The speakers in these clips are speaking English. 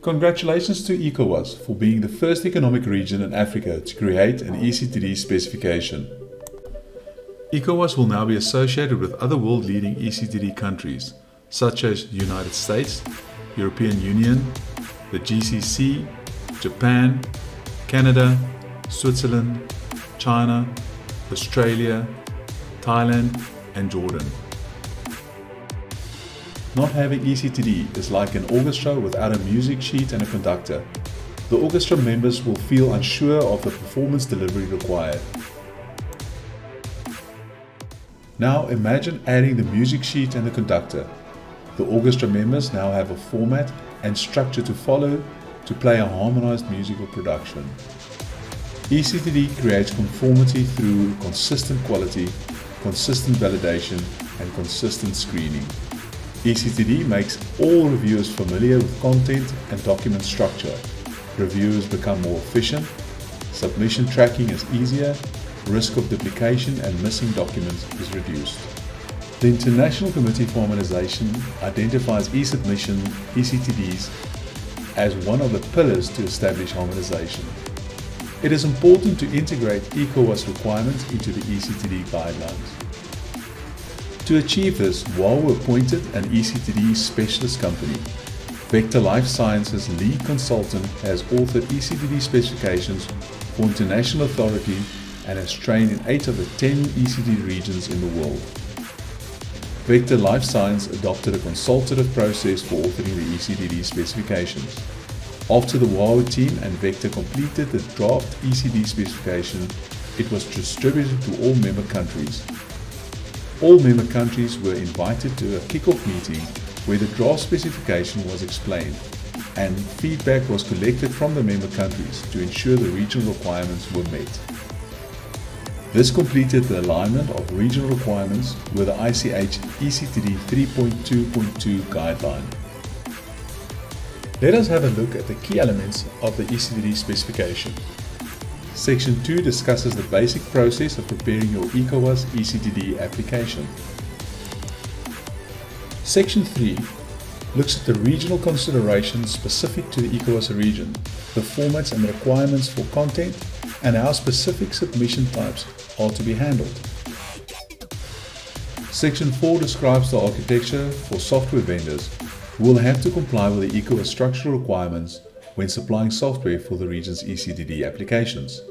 Congratulations to ECOWAS for being the first economic region in Africa to create an eCTD specification. ECOWAS will now be associated with other world-leading eCTD countries such as the United States, European Union, the GCC, Japan, Canada, Switzerland, China, Australia, Thailand and Jordan. Not having eCTD is like an orchestra without a music sheet and a conductor. The orchestra members will feel unsure of the performance delivery required. Now imagine adding the music sheet and the conductor. The orchestra members now have a format and structure to follow to play a harmonized musical production. eCTD creates conformity through consistent quality, consistent validation and consistent screening. eCTD makes all reviewers familiar with content and document structure. Reviewers become more efficient, submission tracking is easier, risk of duplication and missing documents is reduced. The International Committee for Harmonization identifies e-submission eCTDs as one of the pillars to establish harmonization. It is important to integrate ECOWAS requirements into the eCTD guidelines. To achieve this, WAMRH appointed an eCTD specialist company. Vector Life Sciences lead consultant has authored eCTD specifications for international authorities and has trained in 8 of the 10 eCTD regions in the world. Vector Life Science adopted a consultative process for authoring the eCTD specifications. After the WAMRH team and Vector completed the draft eCTD specification, it was distributed to all member countries. All member countries were invited to a kick-off meeting where the draft specification was explained and feedback was collected from the member countries to ensure the regional requirements were met. This completed the alignment of regional requirements with the ICH eCTD 3.2.2 guideline. Let us have a look at the key elements of the eCTD specification. Section 2 discusses the basic process of preparing your ECOWAS eCTD application. Section 3 looks at the regional considerations specific to the ECOWAS region, the formats and requirements for content, and how specific submission types are to be handled. Section 4 describes the architecture for software vendors who will have to comply with the ECOWAS structural requirements when supplying software for the region's eCTD applications.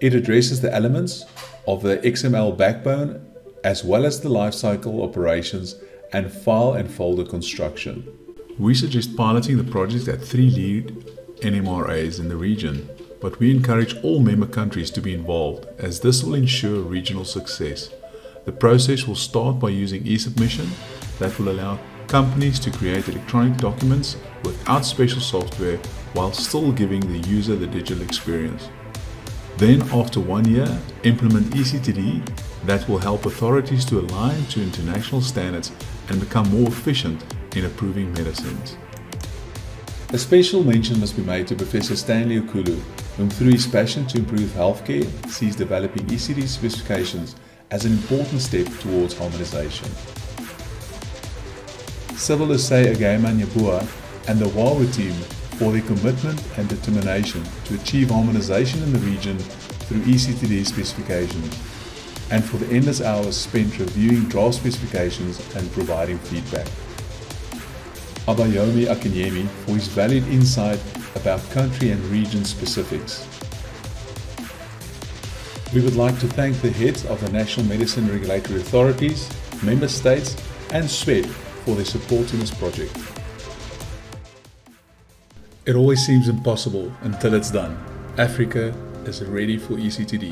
It addresses the elements of the XML backbone as well as the lifecycle operations and file and folder construction. We suggest piloting the project at 3 lead NMRAs in the region, but we encourage all member countries to be involved as this will ensure regional success. The process will start by using eSubmission that will allow companies to create electronic documents without special software while still giving the user the digital experience. Then after 1 year, implement eCTD that will help authorities to align to international standards and become more efficient in approving medicines. A special mention must be made to Professor Stanley Okulu, whom through his passion to improve healthcare sees developing eCTD specifications as an important step towards harmonization. Civil Issei Agema Nyabua and the WAMRH team for their commitment and determination to achieve harmonization in the region through eCTD specifications, and for the endless hours spent reviewing draft specifications and providing feedback. Abayomi Akinyemi for his valued insight about country and region specifics. We would like to thank the heads of the National Medicine Regulatory Authorities, Member States and SWED for their support in this project. It always seems impossible until it's done. Africa is ready for eCTD.